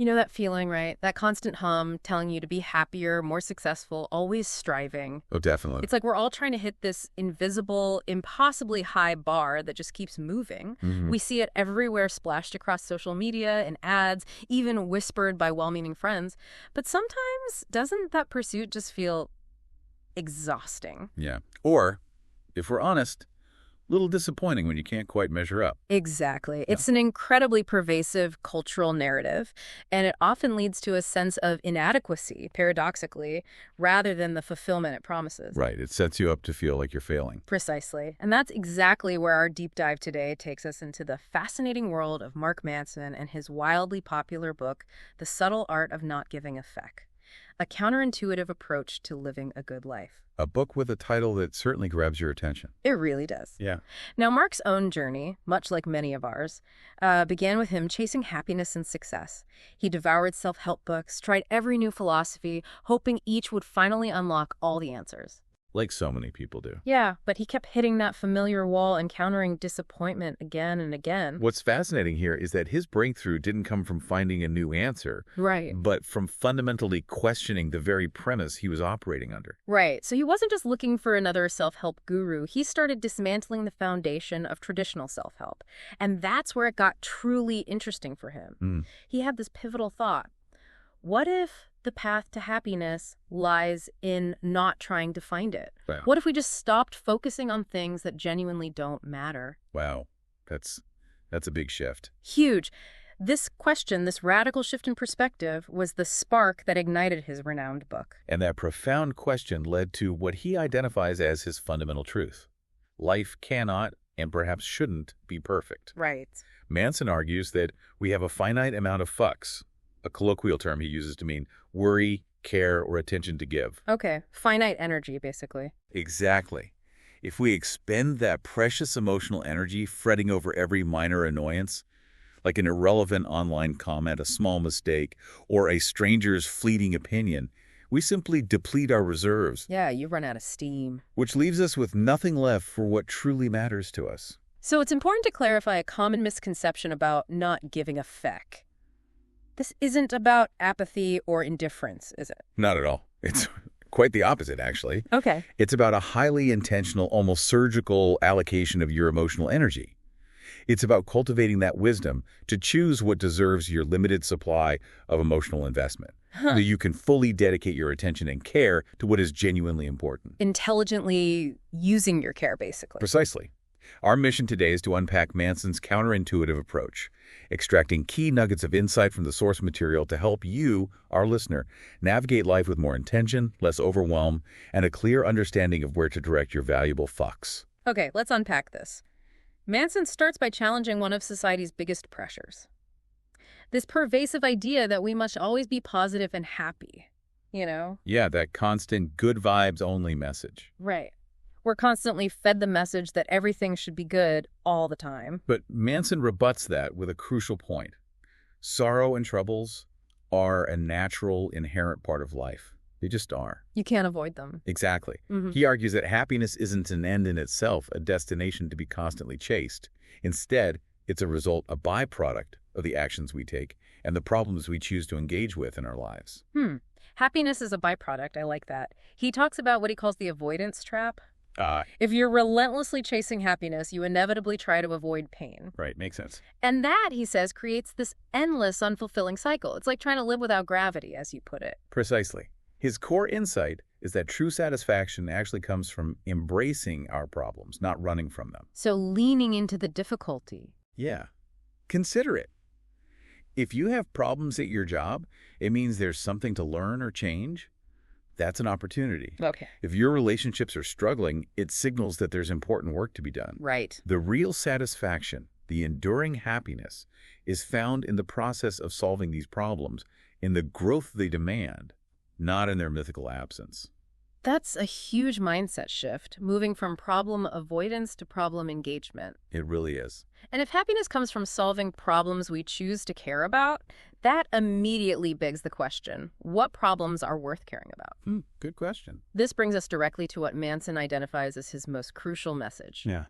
You know that feeling, right? That constant hum telling you to be happier, more successful, always striving. Oh, definitely. It's like we're all trying to hit this invisible, impossibly high bar that just keeps moving. We see it everywhere splashed across social media and ads, even whispered by well-meaning friends. But sometimes, doesn't that pursuit just feel exhausting? Yeah. Or, if we're honest, a little disappointing when you can't quite measure up. Exactly. Yeah. It's an incredibly pervasive cultural narrative, and it often leads to a sense of inadequacy, paradoxically, rather than the fulfillment it promises. Right. It sets you up to feel like you're failing. Precisely. And that's exactly where our deep dive today takes us into the fascinating world of Mark Manson and his wildly popular book, The Subtle Art of Not Giving a Feck, a counterintuitive approach to living a good life. A book with a title that certainly grabs your attention. It really does. Yeah. Now, Mark's own journey, much like many of ours, began with him chasing happiness and success. He devoured self-help books, tried every new philosophy, hoping each would finally unlock all the answers. Like so many people do. Yeah, but he kept hitting that familiar wall, encountering disappointment again and again. What's fascinating here is that his breakthrough didn't come from finding a new answer, Right. but from fundamentally questioning the very premise he was operating under. Right. So he wasn't just looking for another self-help guru. He started dismantling the foundation of traditional self-help. And that's where it got truly interesting for him. He had this pivotal thought. What if the path to happiness lies in not trying to find it? Wow. What if we just stopped focusing on things that genuinely don't matter? Wow. That's a big shift. Huge. This question, this radical shift in perspective, was the spark that ignited his renowned book. And that profound question led to what he identifies as his fundamental truth. Life cannot and perhaps shouldn't be perfect. Right. Manson argues that we have a finite amount of fucks, a colloquial term he uses to mean worry, care, or attention to give. Okay. Finite energy, basically. Exactly. If we expend that precious emotional energy fretting over every minor annoyance, like an irrelevant online comment, a small mistake, or a stranger's fleeting opinion, we simply deplete our reserves, Yeah, you run out of steam. which leaves us with nothing left for what truly matters to us. So it's important to clarify a common misconception about not giving a feck. This isn't about apathy or indifference, is it? Not at all. It's quite the opposite, actually. Okay. It's about a highly intentional, almost surgical allocation of your emotional energy. It's about cultivating that wisdom to choose what deserves your limited supply of emotional investment, so you can fully dedicate your attention and care to what is genuinely important. Intelligently using your care, basically. Precisely. Our mission today is to unpack Manson's counterintuitive approach, extracting key nuggets of insight from the source material to help you, our listener, navigate life with more intention, less overwhelm, and a clear understanding of where to direct your valuable fucks. Okay, let's unpack this. Manson starts by challenging one of society's biggest pressures. This pervasive idea that we must always be positive and happy, you know? Yeah, that constant good vibes only message. Right. We're constantly fed the message that everything should be good all the time. But Manson rebuts that with a crucial point. Sorrow and troubles are a natural, inherent part of life. They just are. You can't avoid them. Exactly. He argues that happiness isn't an end in itself, a destination to be constantly chased. Instead, it's a result, a byproduct of the actions we take and the problems we choose to engage with in our lives. Happiness is a byproduct. I like that. He talks about what he calls the avoidance trap. Ah, If you're relentlessly chasing happiness, you inevitably try to avoid pain. right. Makes sense. And that, he says, creates this endless, unfulfilling cycle. It's like trying to live without gravity, as you put it. Precisely. His core insight is that true satisfaction actually comes from embracing our problems, not running from them. So leaning into the difficulty. Yeah. Consider it. If you have problems at your job, it means there's something to learn or change. That's an opportunity. Okay. If your relationships are struggling, it signals that there's important work to be done. Right. The real satisfaction, the enduring happiness, is found in the process of solving these problems, in the growth they demand, not in their mythical absence. That's a huge mindset shift, moving from problem avoidance to problem engagement. It really is. And if happiness comes from solving problems we choose to care about, that immediately begs the question, what problems are worth caring about? Good question. This brings us directly to what Manson identifies as his most crucial message. Yeah.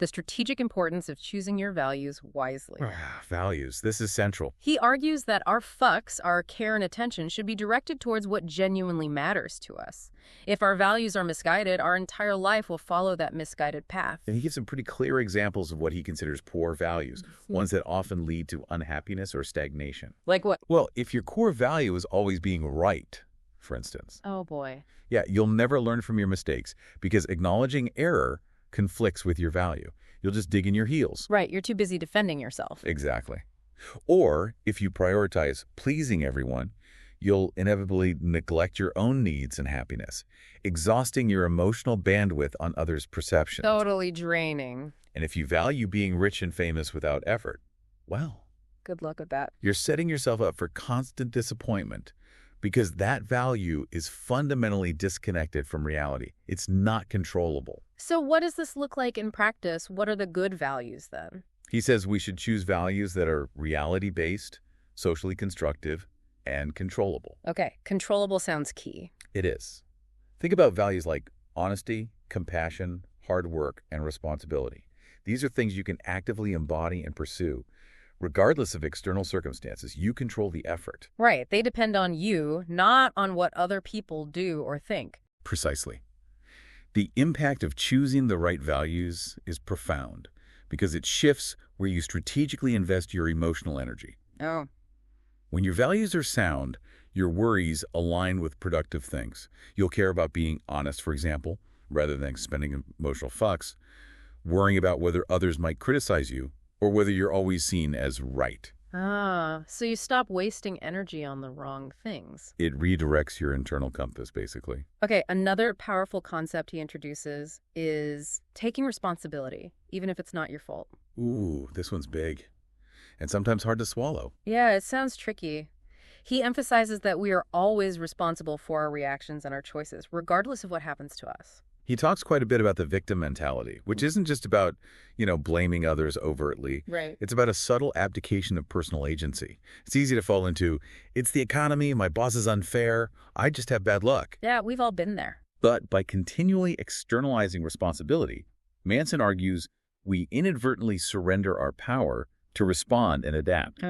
the strategic importance of choosing your values wisely. Values. This is central. He argues that our fucks, our care and attention, should be directed towards what genuinely matters to us. If our values are misguided, our entire life will follow that misguided path. And he gives some pretty clear examples of what he considers poor values, ones that often lead to unhappiness or stagnation. Like what? Well, if your core value is always being right, for instance. Oh, boy. Yeah, you'll never learn from your mistakes because acknowledging error conflicts with your value. You'll just dig in your heels. Right, you're too busy defending yourself. Exactly. Or if you prioritize pleasing everyone, you'll inevitably neglect your own needs and happiness, exhausting your emotional bandwidth on others' perceptions. Totally draining. And if you value being rich and famous without effort, well, good luck with that. You're setting yourself up for constant disappointment because that value is fundamentally disconnected from reality. It's not controllable. So what does this look like in practice? What are the good values then? He says we should choose values that are reality-based, socially constructive, and controllable. Okay, controllable sounds key. It is. Think about values like honesty, compassion, hard work, and responsibility. These are things you can actively embody and pursue. Regardless of external circumstances, you control the effort. Right. They depend on you, not on what other people do or think. Precisely. The impact of choosing the right values is profound because it shifts where you strategically invest your emotional energy. Oh. When your values are sound, your worries align with productive things. You'll care about being honest, for example, rather than spending emotional fucks, worrying about whether others might criticize you, or whether you're always seen as right. So you stop wasting energy on the wrong things. It redirects your internal compass, basically. Okay, another powerful concept he introduces is taking responsibility, even if it's not your fault. Ooh, this one's big, and sometimes hard to swallow. Yeah, it sounds tricky. He emphasizes that we are always responsible for our reactions and our choices, regardless of what happens to us. He talks quite a bit about the victim mentality, which isn't just about, blaming others overtly. Right. It's about a subtle abdication of personal agency. It's easy to fall into, it's the economy, my boss is unfair, I just have bad luck. Yeah, we've all been there. But by continually externalizing responsibility, Manson argues we inadvertently surrender our power to respond and adapt,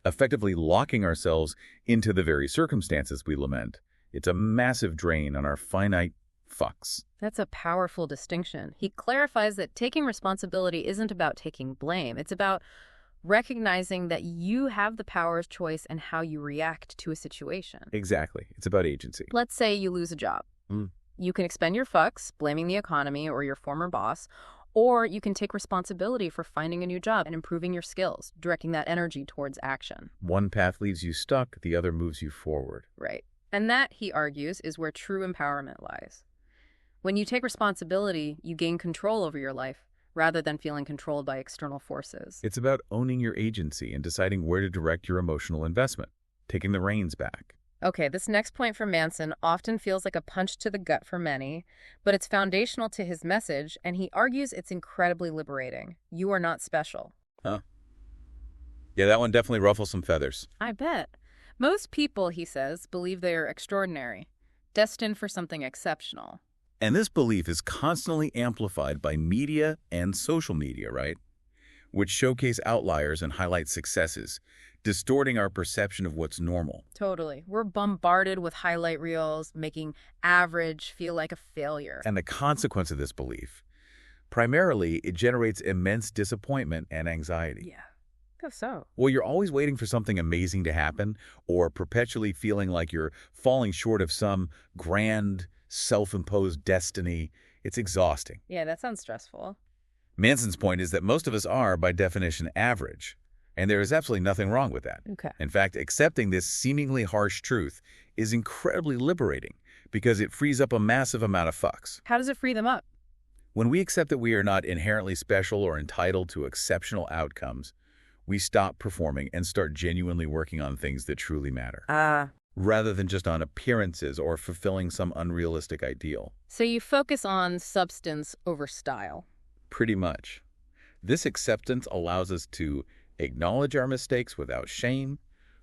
effectively locking ourselves into the very circumstances we lament. It's a massive drain on our finite fucks. That's a powerful distinction. He clarifies that taking responsibility isn't about taking blame. It's about recognizing that you have the power of choice and how you react to a situation. Exactly. It's about agency. Let's say you lose a job. You can expend your fucks, blaming the economy or your former boss, or you can take responsibility for finding a new job and improving your skills, directing that energy towards action. One path leaves you stuck, the other moves you forward. Right. And that, he argues, is where true empowerment lies. When you take responsibility, you gain control over your life, rather than feeling controlled by external forces. It's about owning your agency and deciding where to direct your emotional investment, taking the reins back. Okay, this next point from Manson often feels like a punch to the gut for many, but it's foundational to his message, and he argues it's incredibly liberating. You are not special. Huh? Yeah, that one definitely ruffles some feathers. I bet. Most people, he says, believe they are extraordinary, destined for something exceptional. And this belief is constantly amplified by media and social media, right? Which showcase outliers and highlight successes, distorting our perception of what's normal. Totally. We're bombarded with highlight reels, making average feel like a failure. And the consequence of this belief, primarily, it generates immense disappointment and anxiety. Yeah. How so? Well, you're always waiting for something amazing to happen or perpetually feeling like you're falling short of some grand, self-imposed destiny. It's exhausting. Yeah, that sounds stressful. Manson's point is that most of us are, by definition, average, and there is absolutely nothing wrong with that. Okay. In fact, accepting this seemingly harsh truth is incredibly liberating because it frees up a massive amount of fucks. How does it free them up? When we accept that we are not inherently special or entitled to exceptional outcomes, we stop performing and start genuinely working on things that truly matter. Rather than just on appearances or fulfilling some unrealistic ideal. So you focus on substance over style. Pretty much. This acceptance allows us to acknowledge our mistakes without shame,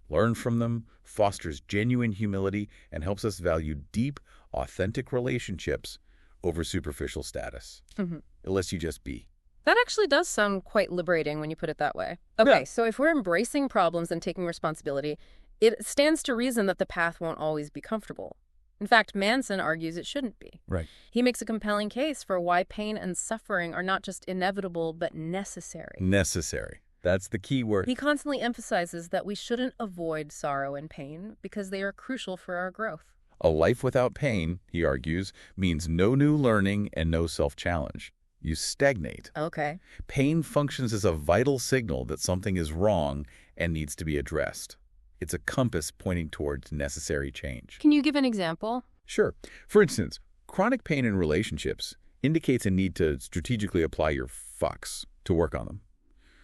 learn from them, fosters genuine humility, and helps us value deep, authentic relationships over superficial status. It lets you just be. That actually does sound quite liberating when you put it that way. Okay, so if we're embracing problems and taking responsibility, it stands to reason that the path won't always be comfortable. In fact, Manson argues it shouldn't be. Right. He makes a compelling case for why pain and suffering are not just inevitable, but necessary. Necessary. That's the key word. He constantly emphasizes that we shouldn't avoid sorrow and pain because they are crucial for our growth. A life without pain, he argues, means no new learning and no self-challenge. You stagnate. Okay. Pain functions as a vital signal that something is wrong and needs to be addressed. It's a compass pointing towards necessary change. Can you give an example? Sure. For instance, chronic pain in relationships indicates a need to strategically apply your fucks to work on them,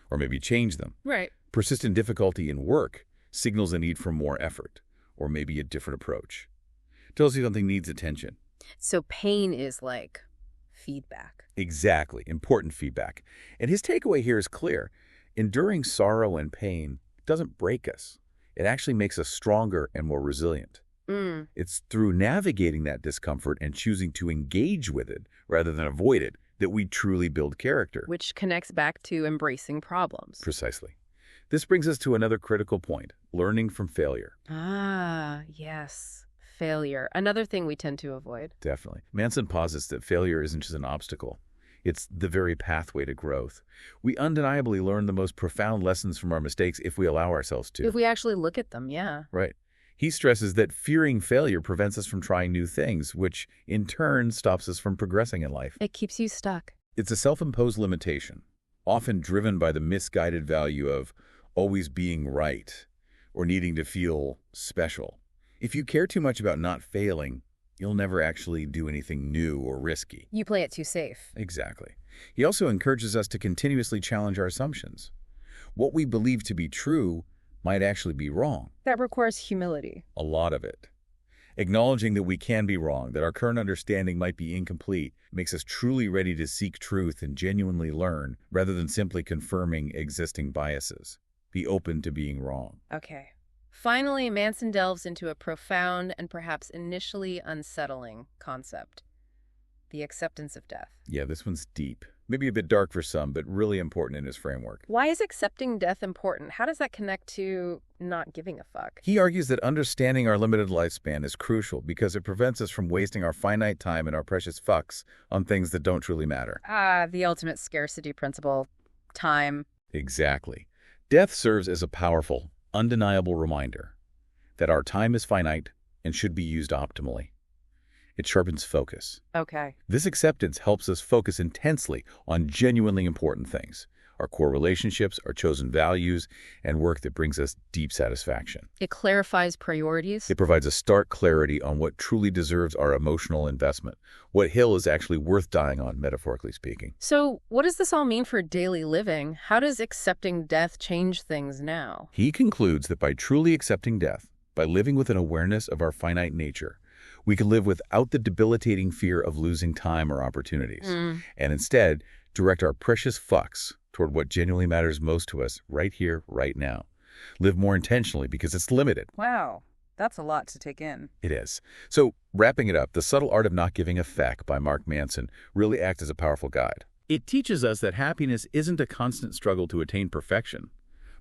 or maybe change them. Right. Persistent difficulty in work signals a need for more effort, or maybe a different approach. Tells you something needs attention. So pain is like feedback. Exactly. Important feedback. And his takeaway here is clear. Enduring sorrow and pain doesn't break us. It actually makes us stronger and more resilient. It's through navigating that discomfort and choosing to engage with it rather than avoid it that we truly build character. Which connects back to embracing problems. Precisely. This brings us to another critical point, learning from failure. Ah, yes. Failure. Another thing we tend to avoid. Definitely. Manson posits that failure isn't just an obstacle. It's the very pathway to growth. We undeniably learn the most profound lessons from our mistakes if we allow ourselves to. If we actually look at them, yeah. Right. He stresses that fearing failure prevents us from trying new things, which in turn stops us from progressing in life. It keeps you stuck. It's a self-imposed limitation, often driven by the misguided value of always being right or needing to feel special. If you care too much about not failing, you'll never actually do anything new or risky. You play it too safe. Exactly. He also encourages us to continuously challenge our assumptions. What we believe to be true might actually be wrong. That requires humility. A lot of it. Acknowledging that we can be wrong, that our current understanding might be incomplete, makes us truly ready to seek truth and genuinely learn, rather than simply confirming existing biases. Be open to being wrong. Okay. Finally, Manson delves into a profound and perhaps initially unsettling concept: the acceptance of death. Yeah, this one's deep. Maybe a bit dark for some, but really important in his framework. Why is accepting death important? How does that connect to not giving a fuck? He argues that understanding our limited lifespan is crucial because it prevents us from wasting our finite time and our precious fucks on things that don't truly matter. Ah, the ultimate scarcity principle. Time. Exactly. Death serves as a powerful, undeniable reminder that our time is finite and should be used optimally. It sharpens focus. Okay. This acceptance helps us focus intensely on genuinely important things, our core relationships, our chosen values, and work that brings us deep satisfaction. It clarifies priorities. It provides a stark clarity on what truly deserves our emotional investment, what hill is actually worth dying on, metaphorically speaking. So what does this all mean for daily living? How does accepting death change things now? He concludes that by truly accepting death, by living with an awareness of our finite nature, we can live without the debilitating fear of losing time or opportunities, and instead direct our precious fucks toward what genuinely matters most to us right here, right now. Live more intentionally because it's limited. Wow, that's a lot to take in. It is. So, wrapping it up, The Subtle Art of Not Giving a Feck by Mark Manson really acts as a powerful guide. It teaches us that happiness isn't a constant struggle to attain perfection,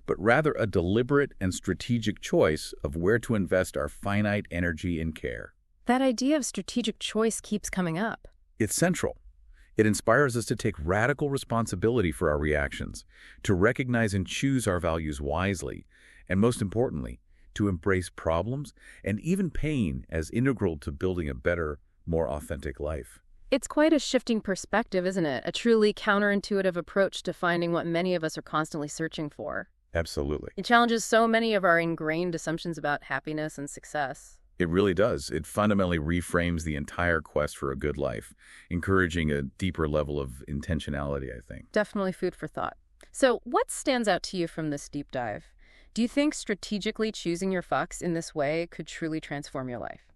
but rather a deliberate and strategic choice of where to invest our finite energy and care. That idea of strategic choice keeps coming up. It's central. It inspires us to take radical responsibility for our reactions, to recognize and choose our values wisely, and most importantly, to embrace problems and even pain as integral to building a better, more authentic life. It's quite a shifting perspective, isn't it? A truly counterintuitive approach to finding what many of us are constantly searching for. Absolutely. It challenges so many of our ingrained assumptions about happiness and success. It really does. It fundamentally reframes the entire quest for a good life, encouraging a deeper level of intentionality, I think. Definitely food for thought. So what stands out to you from this deep dive? Do you think strategically choosing your fucks in this way could truly transform your life?